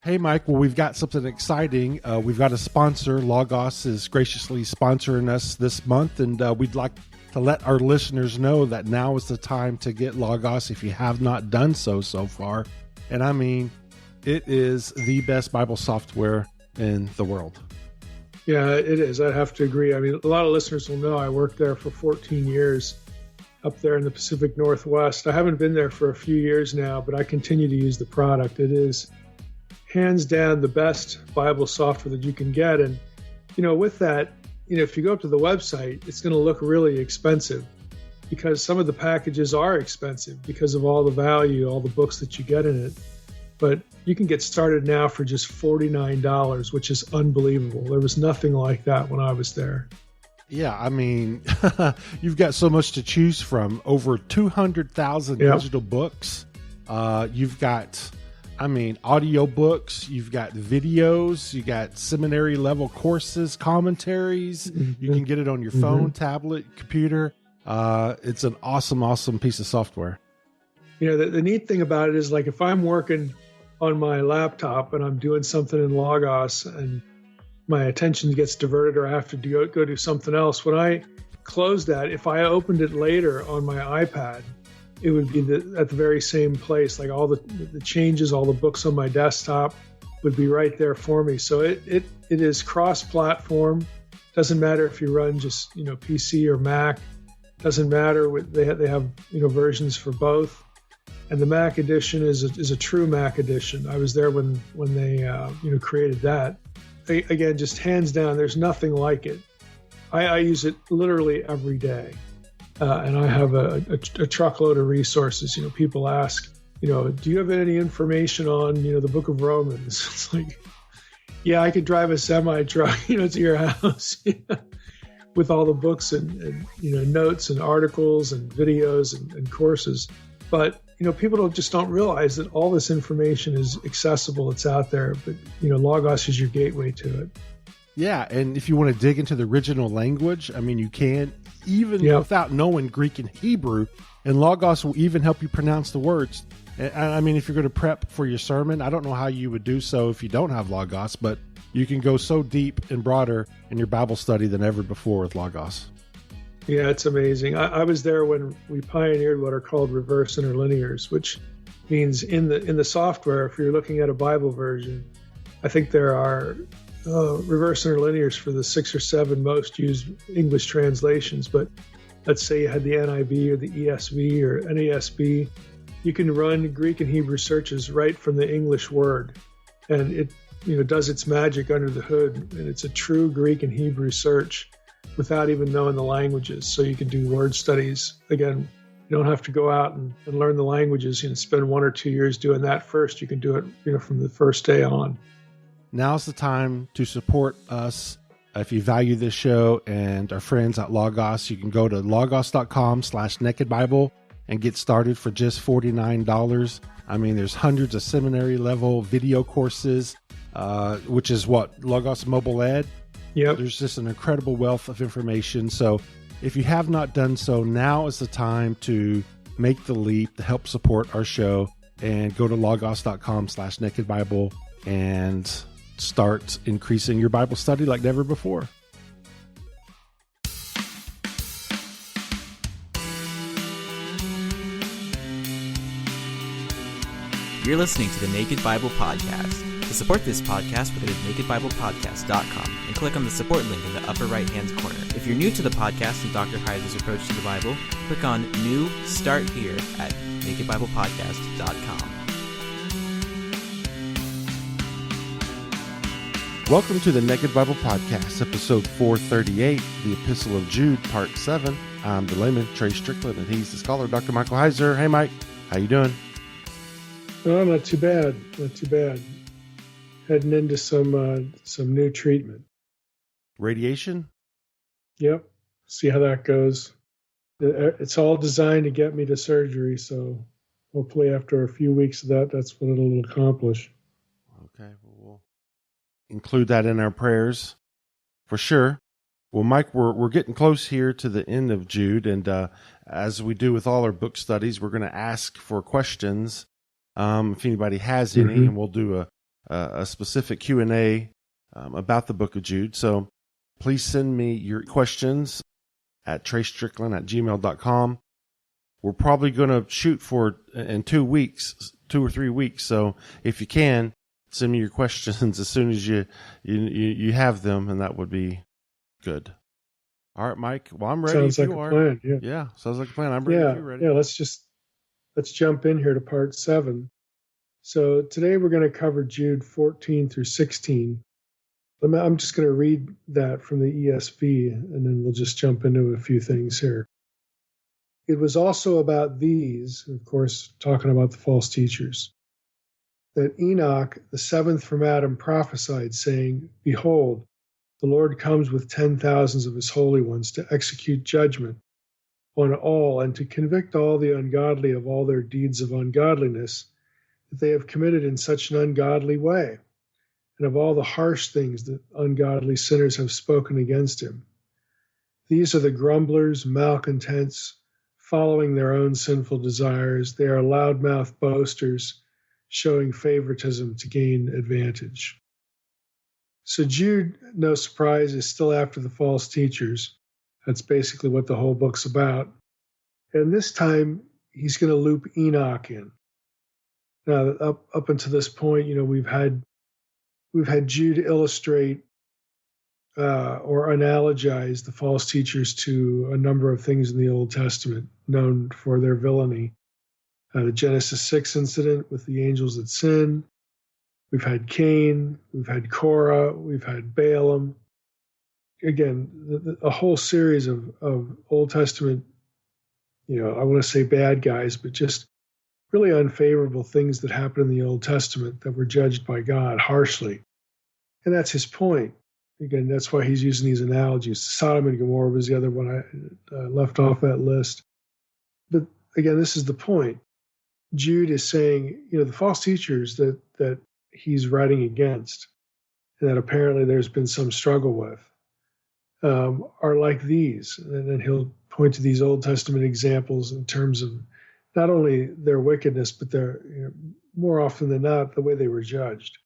Hey, Mike. Well, we've got something exciting. We've got a sponsor. Logos is graciously sponsoring us this month, and we'd like to let our listeners know that now is the time to get Logos if you have not done so far. And I mean, it is the best Bible software in the world. Yeah, it is. I have to agree. I mean, a lot of listeners will know I worked there for 14 years up there in the Pacific Northwest. I haven't been there for a few years now, but I continue to use the product. It is hands down the best Bible software that you can get. And, with that, if you go up to the website, it's going to look really expensive because some of the packages are expensive because of all the value, all the books that you get in it. But you can get started now for just $49, which is unbelievable. There was nothing like that when I was there. Yeah, I mean, you've got so much to choose from. Over 200,000 digital books. You've got, audio books. You've got videos. You got seminary level courses, commentaries. Mm-hmm. You can get it on your phone, tablet, computer. It's an awesome piece of software. The neat thing about it is, like, if I'm working on my laptop and I'm doing something in Logos and my attention gets diverted or I have to go do something else, when I close that, if I opened it later on my iPad, it would be at the very same place. Like all the changes, all the books on my desktop would be right there for me. So it is cross-platform. Doesn't matter if you run just PC or Mac. Doesn't matter. They have versions for both. And the Mac edition is a true Mac edition. I was there when they created that. Again, just hands down, there's nothing like it. I use it literally every day. And I have a truckload of resources. People ask, do you have any information on, the book of Romans? It's like, yeah, I could drive a semi-truck, to your house with all the books and notes and articles and videos and courses. But, people don't realize that all this information is accessible. It's out there. But, Logos is your gateway to it. Yeah. And if you want to dig into the original language, you can, even without knowing Greek and Hebrew. And Logos will even help you pronounce the words. If you're going to prep for your sermon, I don't know how you would do so if you don't have Logos, but you can go so deep and broader in your Bible study than ever before with Logos. Yeah, it's amazing. I was there when we pioneered what are called reverse interlinears, which means in the software, if you're looking at a Bible version, I think there are reverse interlinears for the 6 or 7 most used English translations. But let's say you had the NIV or the ESV or NASB, you can run Greek and Hebrew searches right from the English word, and it does its magic under the hood, and it's a true Greek and Hebrew search without even knowing the languages. So you can do word studies. Again, you don't have to go out and learn the languages. Spend 1 or 2 years doing that first. You can do it from the first day on. Now's the time to support us. If you value this show and our friends at Logos, you can go to logos.com/nakedbible and get started for just $49. There's hundreds of seminary level video courses, which is what Logos Mobile Ed. Yep. There's just an incredible wealth of information. So if you have not done so, now is the time to make the leap to help support our show and go to logos.com/nakedbible and start increasing your Bible study like never before. You're listening to the Naked Bible Podcast. To support this podcast, visit nakedbiblepodcast.com and click on the support link in the upper right-hand corner. If you're new to the podcast and Dr. Heiser's approach to the Bible, click on New Start Here at nakedbiblepodcast.com. Welcome to the Naked Bible Podcast, episode 438, the Epistle of Jude, part 7. I'm the layman, Trey Strickland, and he's the scholar, Dr. Michael Heiser. Hey, Mike. How you doing? Oh, not too bad. Not too bad. Heading into some new treatment. Radiation? Yep. See how that goes. It's all designed to get me to surgery, so hopefully after a few weeks of that, that's what it'll accomplish. Okay, well, we'll include that in our prayers for sure. Well, Mike, we're getting close here to the end of Jude, and as we do with all our book studies, we're going to ask for questions. If anybody has any, and we'll do a specific Q&A about the book of Jude. So please send me your questions at tracestrickland@gmail.com. We're probably going to shoot for in 2 weeks, 2 or 3 weeks. So if you can, send me your questions as soon as you have them, and that would be good. All right, Mike. Well, I'm ready. Sounds like a plan. Yeah, sounds like a plan. I'm ready if you're ready. Yeah, let's jump in here to part 7. So today we're going to cover Jude 14 through 16. I'm just going to read that from the ESV, and then we'll just jump into a few things here. It was also about these, of course, talking about the false teachers, that Enoch, the 7th from Adam, prophesied, saying, "Behold, the Lord comes with 10,000s of his holy ones to execute judgment on all and to convict all the ungodly of all their deeds of ungodliness that they have committed in such an ungodly way, and of all the harsh things that ungodly sinners have spoken against him. These are the grumblers, malcontents, following their own sinful desires. They are loudmouth boasters, showing favoritism to gain advantage." So Jude, no surprise, is still after the false teachers. That's basically what the whole book's about. And this time, he's going to loop Enoch in. Now, up until this point, we've had Jude illustrate or analogize the false teachers to a number of things in the Old Testament known for their villainy. The Genesis 6 incident with the angels that sin. We've had Cain. We've had Korah. We've had Balaam. Again, a whole series of Old Testament, I want to say bad guys, but just really unfavorable things that happened in the Old Testament that were judged by God harshly. And that's his point. Again, that's why he's using these analogies. Sodom and Gomorrah was the other one I left off that list. But again, this is the point. Jude is saying, the false teachers that he's writing against, and that apparently there's been some struggle with, are like these. And then he'll point to these Old Testament examples in terms of not only their wickedness, but their, more often than not, the way they were judged.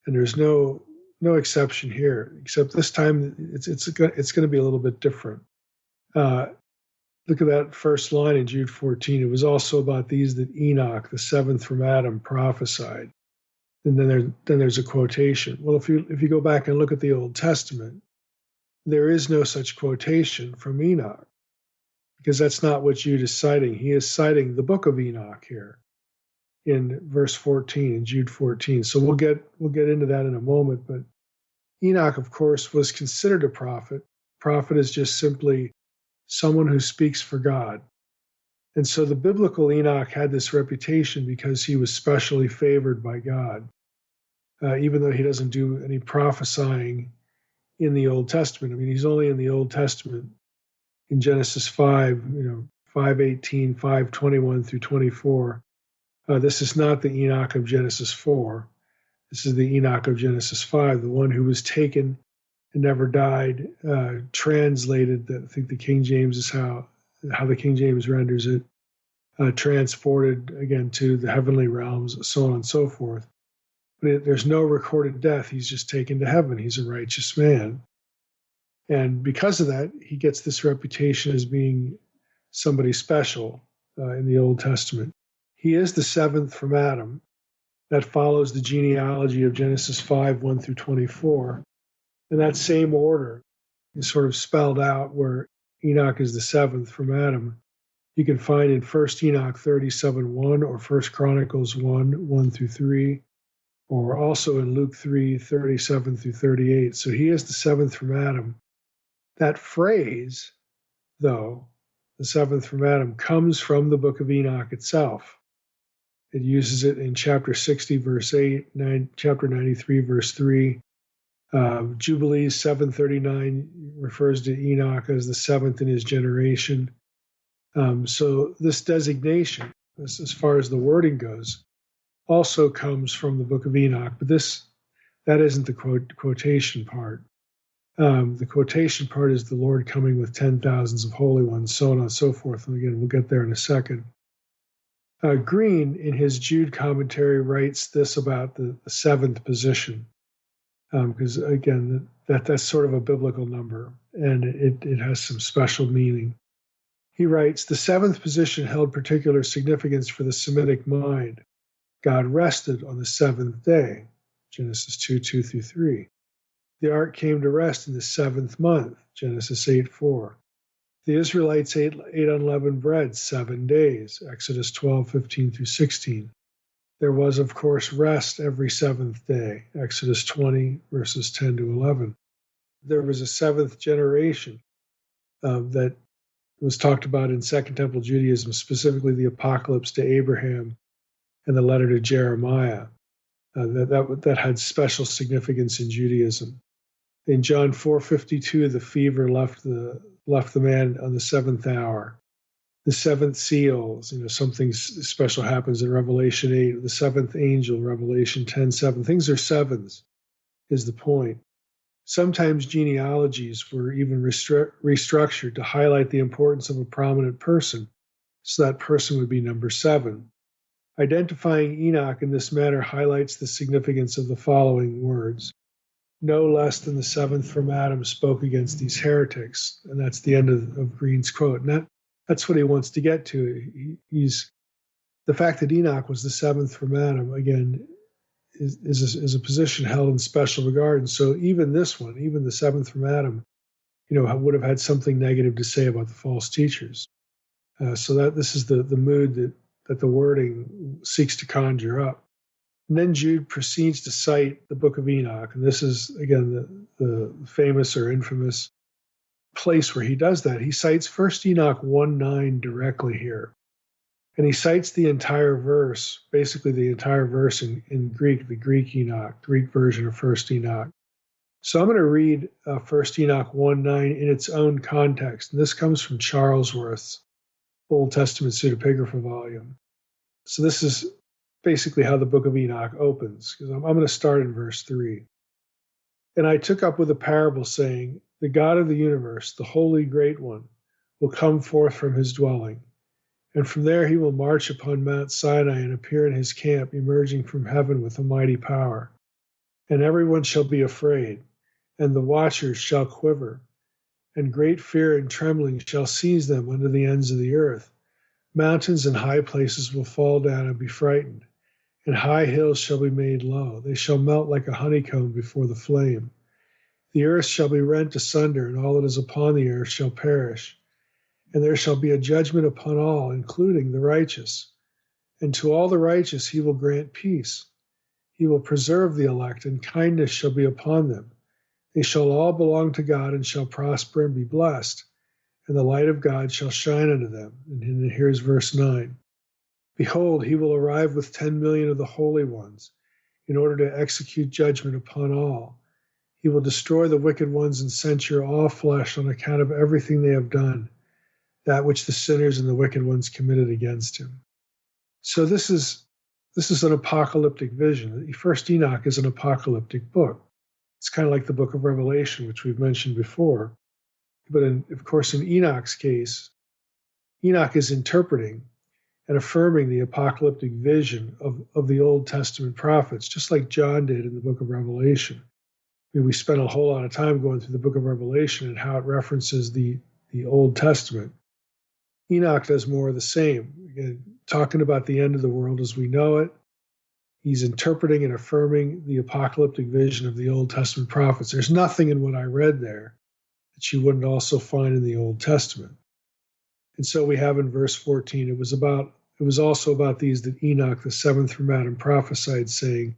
And there's no exception here, except this time it's going to be a little bit different. Look at that first line in Jude 14. It was also about these that Enoch, the 7th from Adam, prophesied. And then there's a quotation. Well, if you go back and look at the Old Testament, there is no such quotation from Enoch, because that's not what Jude is citing. He is citing the book of Enoch here in verse 14, in Jude 14. So we'll get into that in a moment. But Enoch, of course, was considered a prophet. Prophet is just simply someone who speaks for God. And so the biblical Enoch had this reputation because he was specially favored by God, even though he doesn't do any prophesying in the Old Testament. I mean, he's only in the Old Testament in Genesis 5, 5:18, 5:21 through 24. This is not the Enoch of Genesis 4. This is the Enoch of Genesis 5, the one who was taken and never died, translated. I think the King James is how the King James renders it, transported again to the heavenly realms, so on and so forth. But there's no recorded death. He's just taken to heaven. He's a righteous man. And because of that, he gets this reputation as being somebody special in the Old Testament. He is the 7th from Adam. That follows the genealogy of Genesis 5, 1 through 24. And that same order is sort of spelled out where Enoch is the 7th from Adam. You can find in 1 Enoch 37:1 or 1 Chronicles 1 through 3, or also in Luke 3:37 through 38. So he is the 7th from Adam. That phrase, though, the 7th from Adam, comes from the book of Enoch itself. It uses it in chapter 60, verse 8, chapter 93, verse 3. Jubilees 7:39 refers to Enoch as the 7th in his generation. So this designation, as far as the wording goes, also comes from the book of Enoch. But that isn't the quotation part. The quotation part is the Lord coming with 10,000s of holy ones, so on and so forth. And again, we'll get there in a second. Green, in his Jude commentary, writes this about the seventh position, because again, that's sort of a biblical number, and it has some special meaning. He writes, the seventh position held particular significance for the Semitic mind. God rested on the seventh day, Genesis 2:2-3. The ark came to rest in the seventh month, Genesis 8:4. The Israelites ate unleavened bread 7 days, Exodus 12:15-16. There was, of course, rest every seventh day, Exodus 20, verses 10-11. There was a seventh generation that was talked about in Second Temple Judaism, specifically the Apocalypse to Abraham and the letter to Jeremiah. That had special significance in Judaism. In John 4:52, the fever left the man on the seventh hour. The seventh seals, something special happens in Revelation 8. The seventh angel, Revelation 10:7. Things are sevens, is the point. Sometimes genealogies were even restructured to highlight the importance of a prominent person, so that person would be number 7. Identifying Enoch in this manner highlights the significance of the following words. No less than the seventh from Adam spoke against these heretics. And that's the end of Green's quote. And that's what he wants to get to. He's the fact that Enoch was the seventh from Adam, again, is a position held in special regard. And so even this one, even the seventh from Adam, would have had something negative to say about the false teachers. So that this is the mood that the wording seeks to conjure up. And then Jude proceeds to cite the book of Enoch. And this is, again, the famous or infamous place where he does that. He cites 1 Enoch 1:9 directly here. And he cites the entire verse, basically the entire verse in Greek, the Greek Enoch, Greek version of 1 Enoch. So I'm going to read 1 Enoch 1:9 in its own context. And this comes from Charlesworth's Old Testament pseudepigrapha volume. So this is basically how the book of Enoch opens, because I'm going to start in verse 3. And I took up with a parable, saying, the God of the universe, the holy great one, will come forth from his dwelling. And from there he will march upon Mount Sinai and appear in his camp, emerging from heaven with a mighty power. And everyone shall be afraid, and the watchers shall quiver, and great fear and trembling shall seize them under the ends of the earth. Mountains and high places will fall down and be frightened, and high hills shall be made low. They shall melt like a honeycomb before the flame. The earth shall be rent asunder, and all that is upon the earth shall perish. And there shall be a judgment upon all, including the righteous. And to all the righteous he will grant peace. He will preserve the elect, and kindness shall be upon them. They shall all belong to God, and shall prosper and be blessed. And the light of God shall shine unto them. And here's verse 9. Behold, he will arrive with 10 million of the holy ones, in order to execute judgment upon all. He will destroy the wicked ones and censure all flesh on account of everything they have done, that which the sinners and the wicked ones committed against him. So this is an apocalyptic vision. First Enoch is an apocalyptic book. It's kind of like the book of Revelation, which we've mentioned before. But of course, in Enoch's case, Enoch is interpreting and affirming the apocalyptic vision of the Old Testament prophets, just like John did in the book of Revelation. We spent a whole lot of time going through the book of Revelation and how it references the Old Testament. Enoch does more of the same. Again, talking about the end of the world as we know it. He's interpreting and affirming the apocalyptic vision of the Old Testament prophets. There's nothing in what I read there that you wouldn't also find in the Old Testament. And so we have in verse 14, it was also about these that Enoch, the seventh from Adam, prophesied, saying,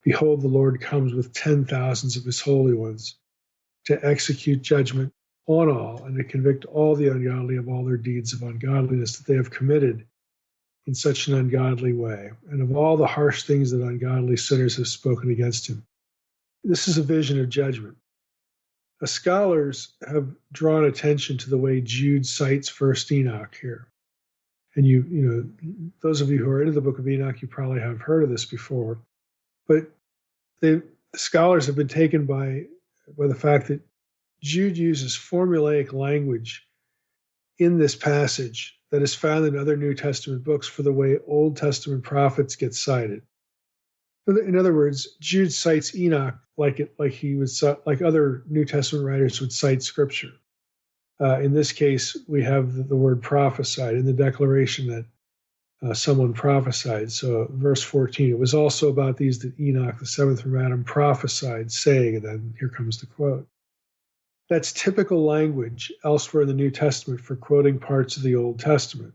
behold, the Lord comes with 10,000s of his holy ones to execute judgment on all and to convict all the ungodly of all their deeds of ungodliness that they have committed in such an ungodly way, and of all the harsh things that ungodly sinners have spoken against him. This is a vision of judgment. Scholars have drawn attention to the way Jude cites First Enoch here. And those of you who are into the book of Enoch, you probably have heard of this before. But the scholars have been taken by the fact that Jude uses formulaic language in this passage that is found in other New Testament books for the way Old Testament prophets get cited. In other words, Jude cites Enoch like other New Testament writers would cite Scripture. In this case, we have the word prophesied in the declaration that someone prophesied. So verse 14, it was also about these that Enoch, the seventh from Adam, prophesied, saying, and then here comes the quote. That's typical language elsewhere in the New Testament for quoting parts of the Old Testament.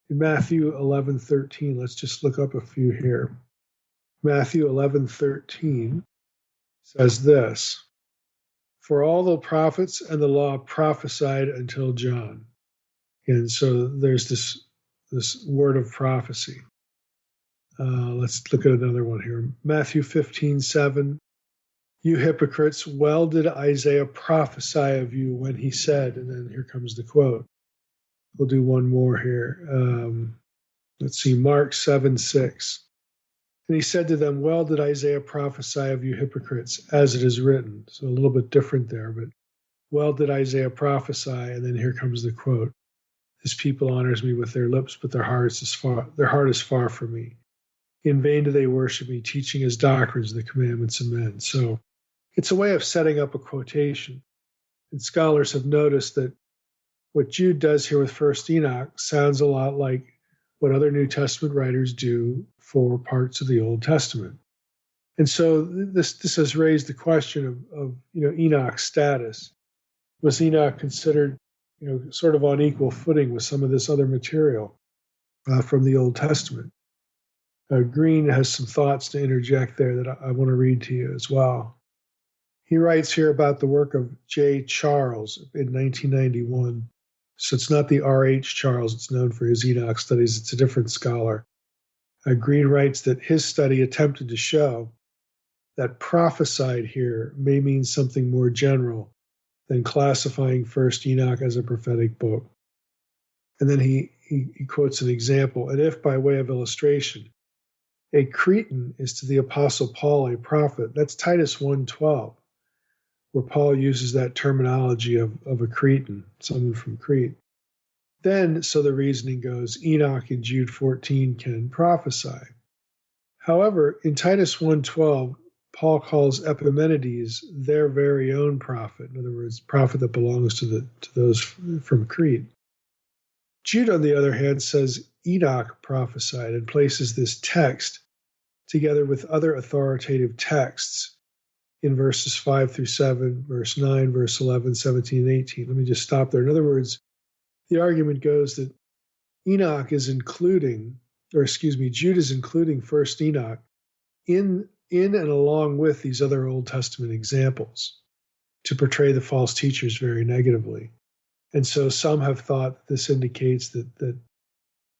In Matthew 11:13, let's just look up a few here. Matthew 11:13 says this, "For all the prophets and the law prophesied until John." And so there's this word of prophecy. Let's look at another one here. Matthew 15:7. "You hypocrites, well did Isaiah prophesy of you when he said," and then here comes the quote. We'll do one more here. Let's see, Mark 7:6. "And he said to them, well did Isaiah prophesy of you hypocrites, as it is written." So a little bit different there, but well did Isaiah prophesy, and then here comes the quote. "This people honors me with their lips, but their heart is far from me. In vain do they worship me, teaching as doctrines the commandments of men." So it's a way of setting up a quotation. And scholars have noticed that what Jude does here with 1 Enoch sounds a lot like what other New Testament writers do for parts of the Old Testament. And so this has raised the question of Enoch's status. Was Enoch considered sort of on equal footing with some of this other material from the Old Testament? Green has some thoughts to interject there that I want to read to you as well. He writes here about the work of J. Charles in 1991. So it's not the R.H. Charles that's known for his Enoch studies. It's a different scholar. Green writes that his study attempted to show that prophesied here may mean something more general than classifying 1 Enoch as a prophetic book. And then he quotes an example. "And if by way of illustration, a Cretan is to the Apostle Paul a prophet," that's Titus 1:12, where Paul uses that terminology of a Cretan, someone from Crete. Then, so the reasoning goes, Enoch in Jude 14 can prophesy. However, in Titus 1:12, Paul calls Epimenides their very own prophet. In other words, prophet that belongs to those from Crete. Jude, on the other hand, says Enoch prophesied and places this text together with other authoritative texts in verses 5 through 7, verse 9, verse 11, 17, and 18. Let me just stop there. In other words, the argument goes that Jude is including 1 Enoch in and along with these other Old Testament examples to portray the false teachers very negatively. And so some have thought this indicates that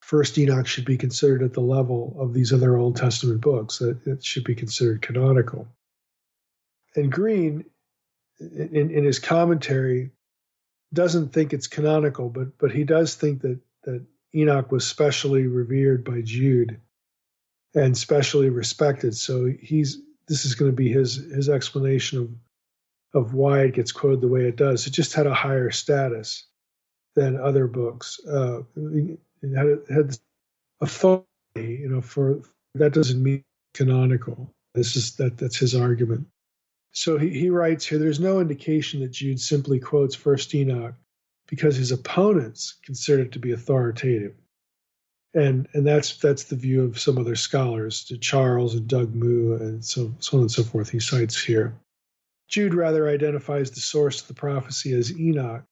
1 Enoch should be considered at the level of these other Old Testament books, that it should be considered canonical. And Green, in his commentary, doesn't think it's canonical, but he does think that Enoch was specially revered by Jude and specially respected. So this is going to be his explanation of why it gets quoted the way it does. It just had a higher status than other books. It had authority, for that doesn't mean canonical. That's his argument. So he writes here, there's no indication that Jude simply quotes 1 Enoch because his opponents consider it to be authoritative. And that's the view of some other scholars, Charles and Doug Moo, and so on and so forth, he cites here. Jude rather identifies the source of the prophecy as Enoch,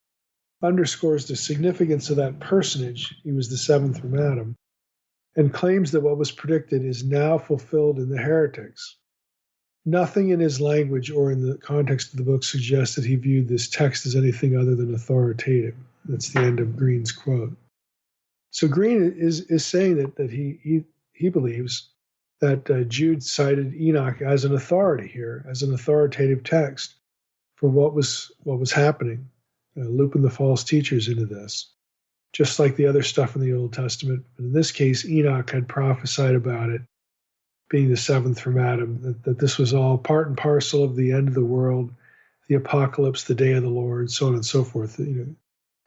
underscores the significance of that personage, he was the seventh from Adam, and claims that what was predicted is now fulfilled in the heretics. Nothing in his language or in the context of the book suggests that he viewed this text as anything other than authoritative. That's the end of Green's quote. So Green is saying that he believes that Jude cited Enoch as an authority here, as an authoritative text for what was happening, looping the false teachers into this, just like the other stuff in the Old Testament. But in this case, Enoch had prophesied about it, being the seventh from Adam, that this was all part and parcel of the end of the world, the apocalypse, the day of the Lord, so on and so forth.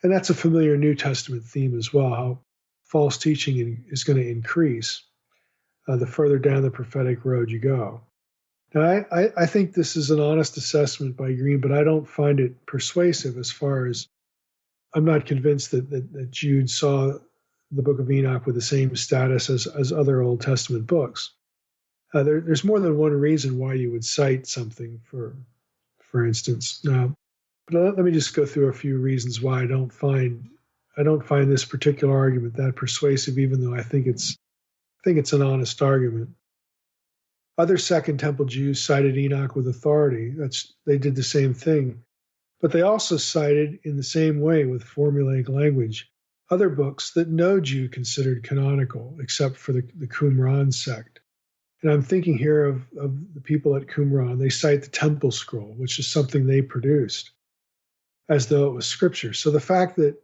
And that's a familiar New Testament theme as well, how false teaching is going to increase the further down the prophetic road you go. Now, I think this is an honest assessment by Green, but I don't find it persuasive as far as I'm not convinced that Jude saw the book of Enoch with the same status as other Old Testament books. There's more than one reason why you would cite something, for instance. Now, but let me just go through a few reasons why I don't find this particular argument that persuasive, even though I think it's an honest argument. Other Second Temple Jews cited Enoch with authority. They did the same thing. But they also cited, in the same way with formulaic language, other books that no Jew considered canonical, except for the Qumran sect. And I'm thinking here of the people at Qumran. They cite the Temple Scroll, which is something they produced, as though it was scripture. So the fact that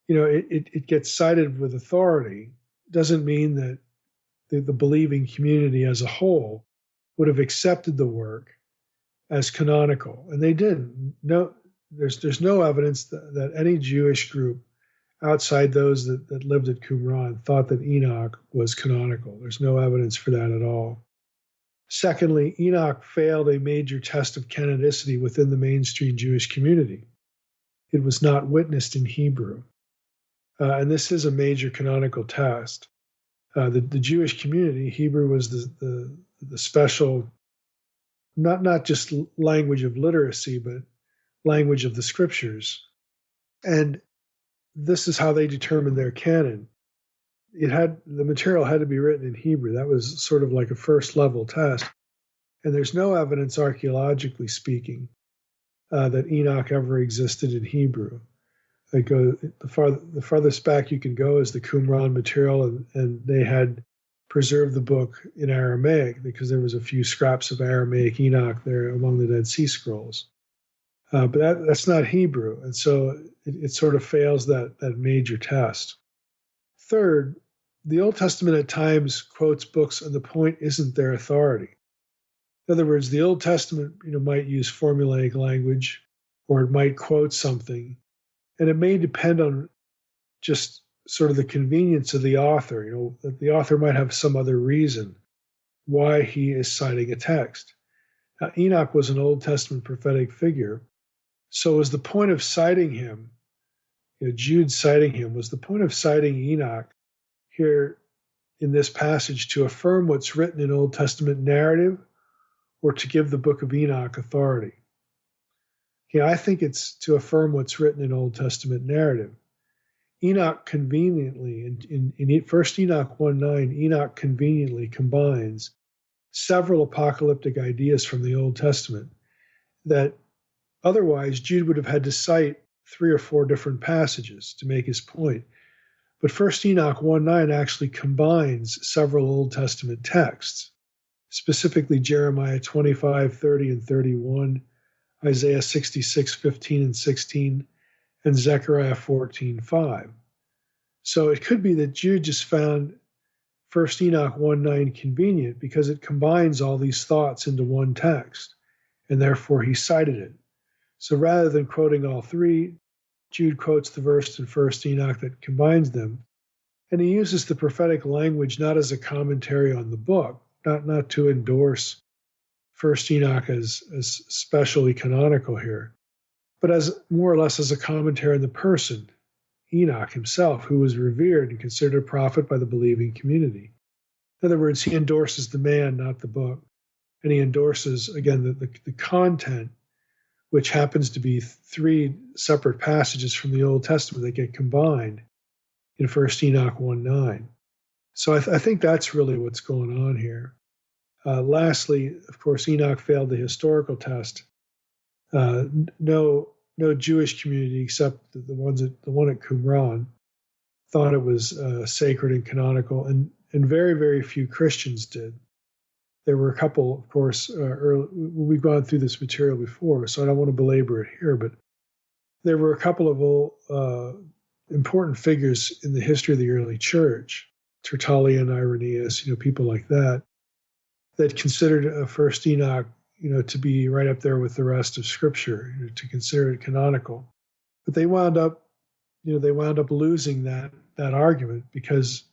it gets cited with authority doesn't mean that the believing community as a whole would have accepted the work as canonical, and they didn't. No, there's no evidence that any Jewish group outside those that lived at Qumran thought that Enoch was canonical. There's no evidence for that at all. Secondly, Enoch failed a major test of canonicity within the mainstream Jewish community. It was not witnessed in Hebrew, and this is a major canonical test. The Jewish community, Hebrew was the special, not just language of literacy, but language of the scriptures. And this is how they determined their canon. The material had to be written in Hebrew. That was sort of like a first level test. And there's no evidence, archaeologically speaking, that Enoch ever existed in Hebrew. The farthest back you can go is the Qumran material, and they had preserved the book in Aramaic because there was a few scraps of Aramaic Enoch there among the Dead Sea Scrolls. But that's not Hebrew, and so it sort of fails that major test. Third, the Old Testament at times quotes books, and the point isn't their authority. In other words, the Old Testament might use formulaic language, or it might quote something, and it may depend on just sort of the convenience of the author, that the author might have some other reason why he is citing a text. Now, Enoch was an Old Testament prophetic figure, so was the point of citing him, Jude citing him, was the point of citing Enoch here in this passage to affirm what's written in Old Testament narrative or to give the book of Enoch authority? I think it's to affirm what's written in Old Testament narrative. Enoch conveniently, in 1 Enoch 1:9, Enoch conveniently combines several apocalyptic ideas from the Old Testament that otherwise Jude would have had to cite 3 or 4 different passages to make his point. But 1 Enoch 1:9 actually combines several Old Testament texts, specifically Jeremiah 25:30 and 31, Isaiah 66:15 and 16, and Zechariah 14:5. So it could be that Jude just found 1 Enoch 1:9 convenient because it combines all these thoughts into one text, and therefore he cited it. So rather than quoting all 3, Jude quotes the verse in 1 Enoch that combines them, and he uses the prophetic language not as a commentary on the book, not to endorse 1 Enoch as specially canonical here, but as more or less as a commentary on the person, Enoch himself, who was revered and considered a prophet by the believing community. In other words, he endorses the man, not the book, and he endorses, again, the content, which happens to be 3 separate passages from the Old Testament that get combined in 1 Enoch 1:9. So I think that's really what's going on here. Lastly, of course, Enoch failed the historical test. No Jewish community except the one at Qumran thought it was sacred and canonical, and very, very few Christians did. There were a couple, of course, we've gone through this material before, so I don't want to belabor it here, but there were a couple of important figures in the history of the early church, Tertullian, Irenaeus, people like that considered 1 Enoch, to be right up there with the rest of Scripture, to consider it canonical. But they wound up they wound up losing that argument because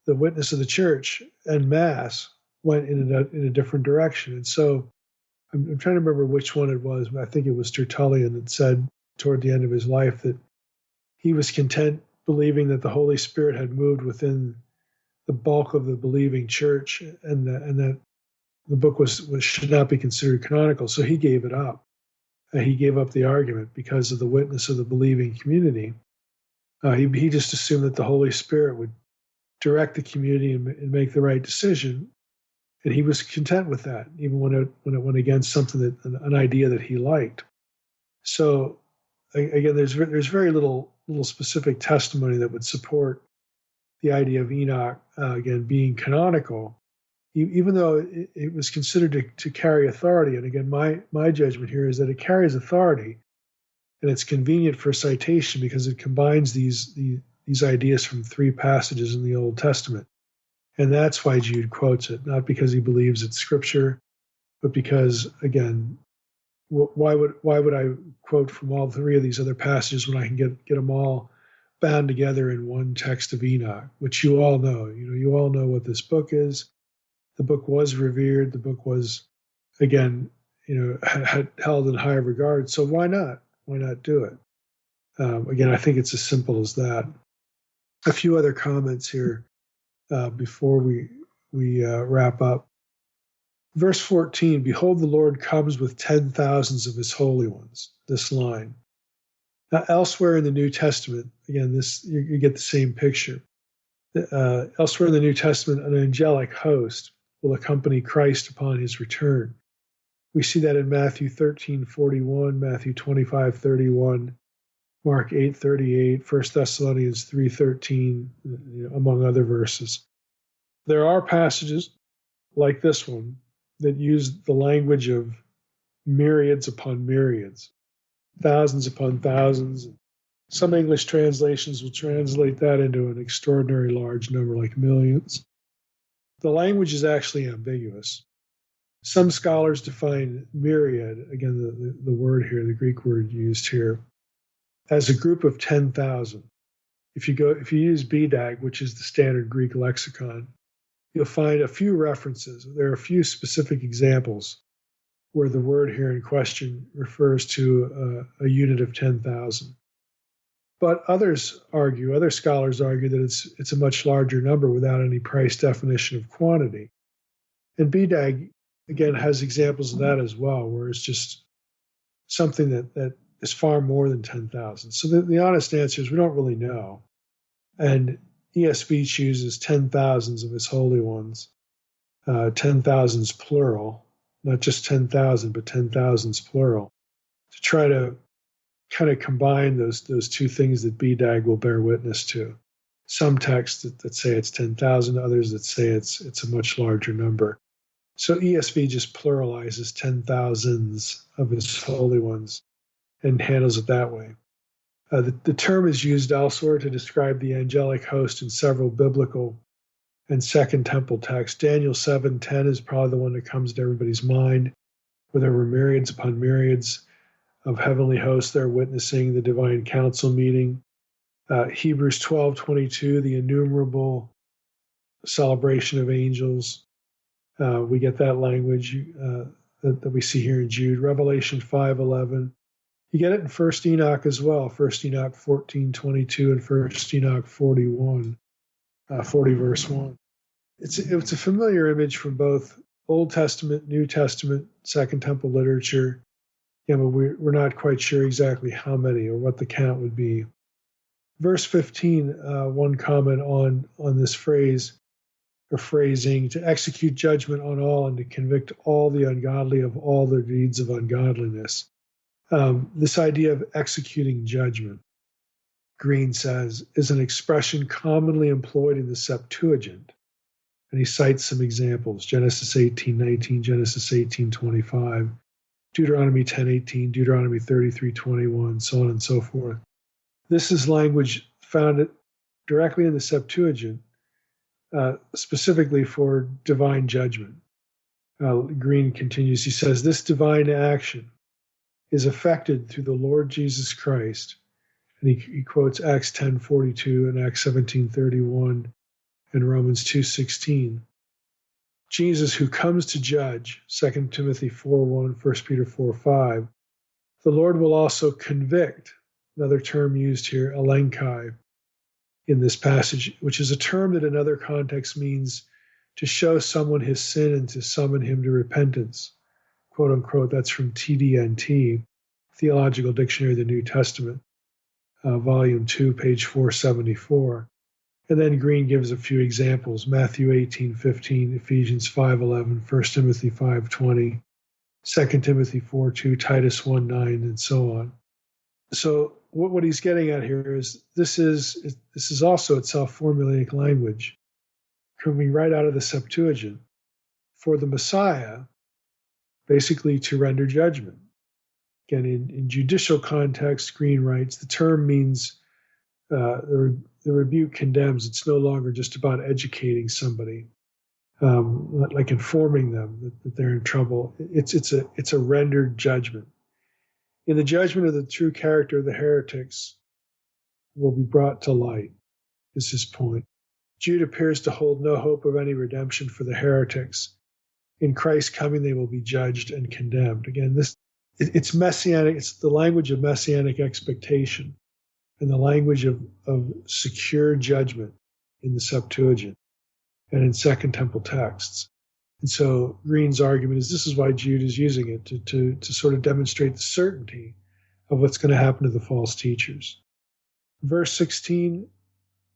the witness of the church en masse went in a different direction. And so I'm trying to remember which one it was. I think it was Tertullian that said toward the end of his life that he was content believing that the Holy Spirit had moved within the bulk of the believing church, and that the book should not be considered canonical. So he gave it up. He gave up the argument because of the witness of the believing community. He just assumed that the Holy Spirit would direct the community and make the right decision, and he was content with that, even when it went against something an idea that he liked. So again, there's very little specific testimony that would support the idea of Enoch again being canonical, even though it was considered to carry authority. And again, my judgment here is that it carries authority, and it's convenient for citation because it combines these ideas from 3 passages in the Old Testament. And that's why Jude quotes it, not because he believes it's scripture, but because, again, why would I quote from all 3 of these other passages when I can get them all bound together in one text of Enoch, which you all know. You all know what this book is. The book was revered. The book was, again, had held in high regard. So why not? Why not do it? Again, I think it's as simple as that. A few other comments here before we wrap up. Verse 14, behold, the Lord comes with 10,000s of his holy ones. This line. Now, elsewhere in the New Testament, again, you get the same picture. Elsewhere in the New Testament, an angelic host will accompany Christ upon his return. We see that in Matthew 13:41, Matthew 25:31, Mark 8:38, 1 Thessalonians 3:13, among other verses. There are passages like this one that use the language of myriads upon myriads, thousands upon thousands. Some English translations will translate that into an extraordinary large number, like millions. The language is actually ambiguous. Some scholars define myriad, again, the word here, the Greek word used here, as a group of 10,000. If you use BDAG, which is the standard Greek lexicon, you'll find a few references. There are a few specific examples where the word here in question refers to a unit of 10,000. But other scholars argue that it's a much larger number without any precise definition of quantity. And BDAG, again, has examples of that as well, where it's just something that is far more than 10,000. So the honest answer is we don't really know. And ESV chooses 10,000s of his holy ones, 10,000s plural, not just 10,000, but 10,000s plural, to try to kind of combine those 2 things that BDAG will bear witness to. Some texts that say it's 10,000, others that say it's a much larger number. So ESV just pluralizes 10,000s of his holy ones and handles it that way. The term is used elsewhere to describe the angelic host in several biblical and Second Temple texts. Daniel 7:10 is probably the one that comes to everybody's mind, where there were myriads upon myriads of heavenly hosts there witnessing the divine council meeting. Hebrews 12:22, the innumerable celebration of angels. We get that language that we see here in Jude. Revelation 5:11. You get it in 1 Enoch as well, 1 Enoch 14:22 and 1 Enoch 40 verse 1. It's a familiar image from both Old Testament, New Testament, Second Temple literature. Yeah, but we're not quite sure exactly how many or what the count would be. Verse 15, one comment on this phrase or phrasing, to execute judgment on all and to convict all the ungodly of all their deeds of ungodliness. This idea of executing judgment, Green says, is an expression commonly employed in the Septuagint. And he cites some examples: Genesis 18:19, Genesis 18:25, Deuteronomy 10:18, Deuteronomy 33:21, so on and so forth. This is language found directly in the Septuagint, specifically for divine judgment. Green continues, he says, this divine action is effected through the Lord Jesus Christ And he quotes Acts 10:42 and Acts 17:31 and Romans 2:16. Jesus, who comes to judge, 2 Timothy 4:1, 1 Peter 4:5. The Lord will also convict, another term used here, elenkai, in this passage, which is a term that in other contexts means to show someone his sin and to summon him to repentance. Quote unquote, that's from TDNT, Theological Dictionary of the New Testament, Volume 2, page 474. And then Green gives a few examples: Matthew 18:15, Ephesians 5:11, 1 Timothy 5:20, 2 Timothy 4:2, Titus 1:9, and so on. So what he's getting at here is this is also itself formulaic language coming right out of the Septuagint for the Messiah, basically to render judgment. Again, in judicial context, Green writes, the term means the rebuke condemns. It's no longer just about educating somebody, like informing them that they're in trouble. It's a rendered judgment. In the judgment of the true character of the heretics will be brought to light, is his point. Jude appears to hold no hope of any redemption for the heretics. In Christ's coming, they will be judged and condemned. Again, it's messianic. It's the language of messianic expectation and the language of secure judgment in the Septuagint and in Second Temple texts. And so Green's argument is this is why Jude is using it to sort of demonstrate the certainty of what's going to happen to the false teachers. Verse 16,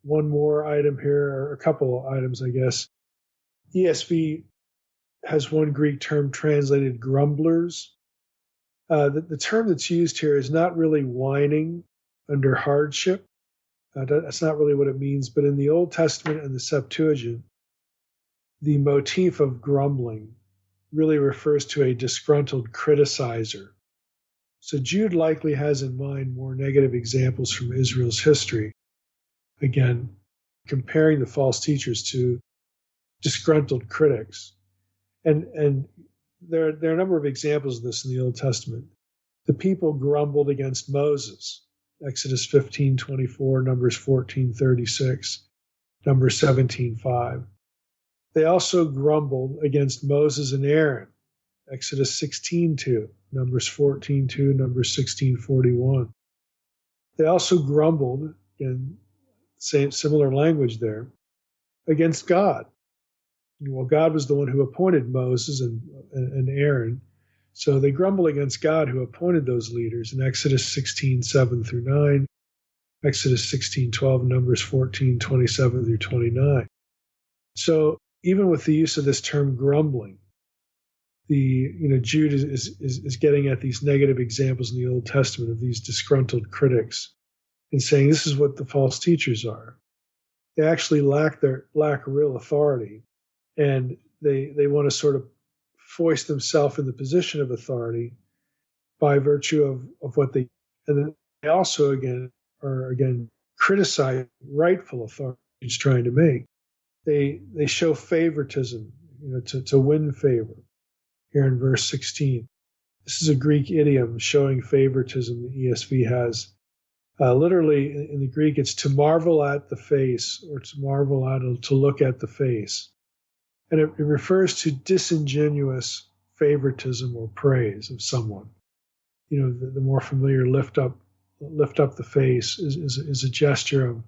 one more item here, or a couple of items, I guess. ESV has one Greek term translated grumblers. The term that's used here is not really whining under hardship. That's not really what it means. But in the Old Testament and the Septuagint, the motif of grumbling really refers to a disgruntled criticizer. So Jude likely has in mind more negative examples from Israel's history. Again, comparing the false teachers to disgruntled critics. And there are a number of examples of this in the Old Testament. The people grumbled against Moses, Exodus 15:24, Numbers 14:36, Numbers 17:5. They also grumbled against Moses and Aaron, Exodus 16:2, Numbers 14:2, Numbers 16:41. They also grumbled, in similar language there, against God. Well, God was the one who appointed Moses and Aaron, so they grumble against God who appointed those leaders in Exodus 16:7 through 9, Exodus 16:12, Numbers 14:27 through 29. So even with the use of this term grumbling, Jude is getting at these negative examples in the Old Testament of these disgruntled critics and saying this is what the false teachers are. They actually lack real authority, and they want to sort of foist themselves in the position of authority by virtue of what they, and then they also are criticize rightful authority it's trying to make. They show favoritism, to win favor. Here in verse 16, this is a Greek idiom showing favoritism the ESV has. Literally in the Greek, it's to marvel at the face, or to marvel at, to look at the face. And it refers to disingenuous favoritism or praise of someone. The more familiar lift up the face is a gesture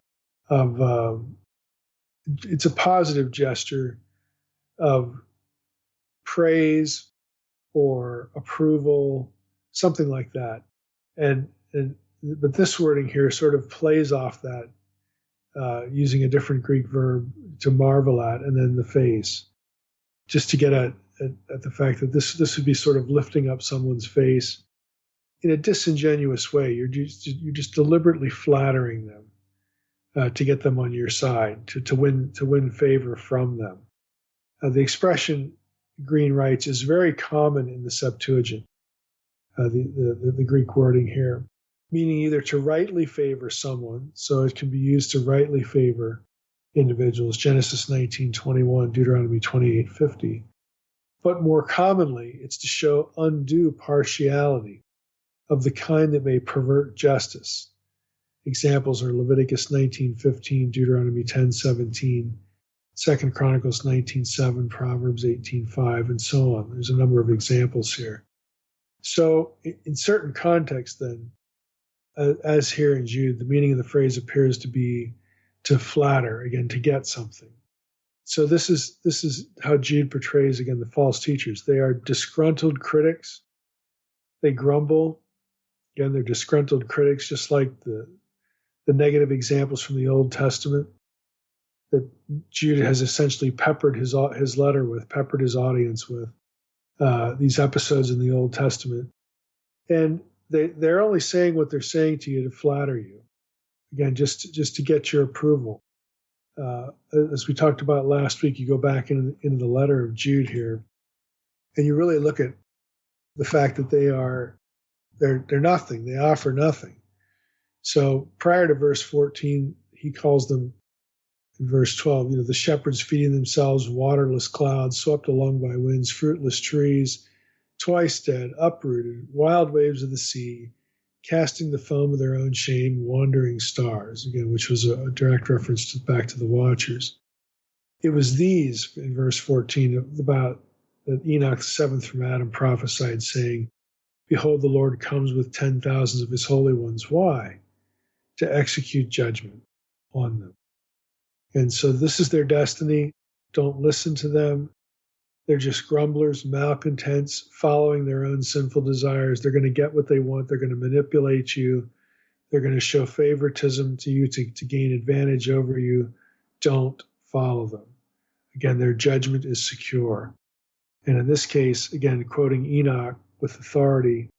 of it's a positive gesture of praise or approval, something like that. But this wording here sort of plays off that, using a different Greek verb, to marvel at, and then the face, just to get at the fact that this would be sort of lifting up someone's face in a disingenuous way. You're just deliberately flattering them to get them on your side, to win favor from them. The expression, Green writes, is very common in the Septuagint. The Greek wording here, meaning either to rightly favor someone, so it can be used to rightly favor individuals, Genesis 19:21, Deuteronomy 28:50. But more commonly, it's to show undue partiality of the kind that may pervert justice. examples are Leviticus 19:15, Deuteronomy 10:17, 2 Chronicles 19:7, Proverbs 18:5, and so on. There's a number of examples here. So in certain contexts then, as here in Jude, the meaning of the phrase appears to be to flatter, again, to get something. So this is how Jude portrays, again, the false teachers. They are disgruntled critics. They grumble. Again, they're disgruntled critics, just like the negative examples from the Old Testament that Jude has essentially peppered his letter with, peppered his audience with, these episodes in the Old Testament. And they're only saying what they're saying to you to flatter you. Again, just to get your approval. As we talked about last week, you go back into the letter of Jude here, and you really look at the fact that they're nothing. They offer nothing. So prior to verse 14, he calls them, in verse 12, the shepherds feeding themselves, waterless clouds, swept along by winds, fruitless trees, twice dead, uprooted, wild waves of the sea, casting the foam of their own shame, wandering stars, again, which was a direct reference back to the Watchers. It was these, in verse 14, about that Enoch, the seventh from Adam, prophesied, saying, "Behold, the Lord comes with 10,000s of his holy ones." Why? To execute judgment on them. And so this is their destiny. Don't listen to them. They're just grumblers, malcontents, following their own sinful desires. They're going to get what they want. They're going to manipulate you. They're going to show favoritism to you to gain advantage over you. Don't follow them. Again, their judgment is secure. And in this case, again, quoting Enoch with authority,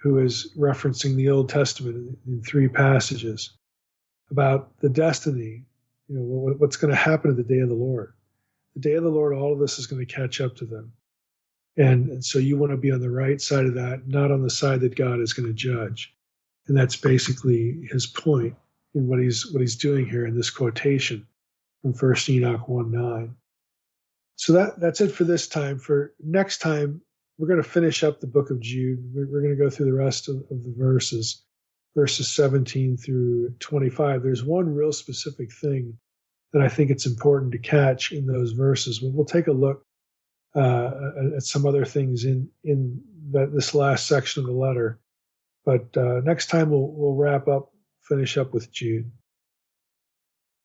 who is referencing the Old Testament in 3 passages about the destiny, what's going to happen at the day of the Lord. The day of the Lord, all of this is going to catch up to them. And so you want to be on the right side of that, not on the side that God is going to judge. And that's basically his point in what he's doing here in this quotation from 1 Enoch 1:9. So that's it for this time. For next time, we're going to finish up the book of Jude. We're going to go through the rest of the verses 17 through 25. There's one real specific thing that I think it's important to catch in those verses. We'll take a look at some other things in this last section of the letter. But next time we'll finish up with Jude.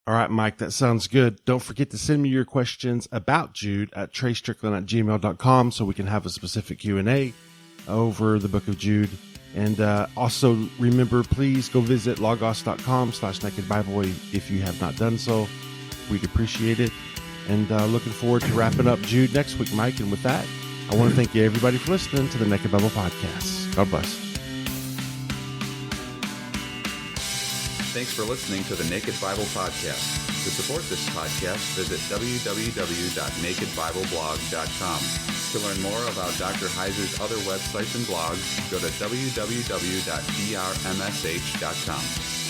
All right, Mike, that sounds good. Don't forget to send me your questions about Jude at treystrickland@gmail.com so we can have a specific Q&A over the book of Jude. And also remember, please go visit logos.com/nakedbible if you have not done so. We'd appreciate it. And looking forward to wrapping up Jude next week, Mike. And with that, I want to thank you, everybody, for listening to the Naked Bible Podcast. God bless. Thanks for listening to the Naked Bible Podcast. To support this podcast, visit www.nakedbibleblog.com. To learn more about Dr. Heiser's other websites and blogs, go to www.drmsh.com.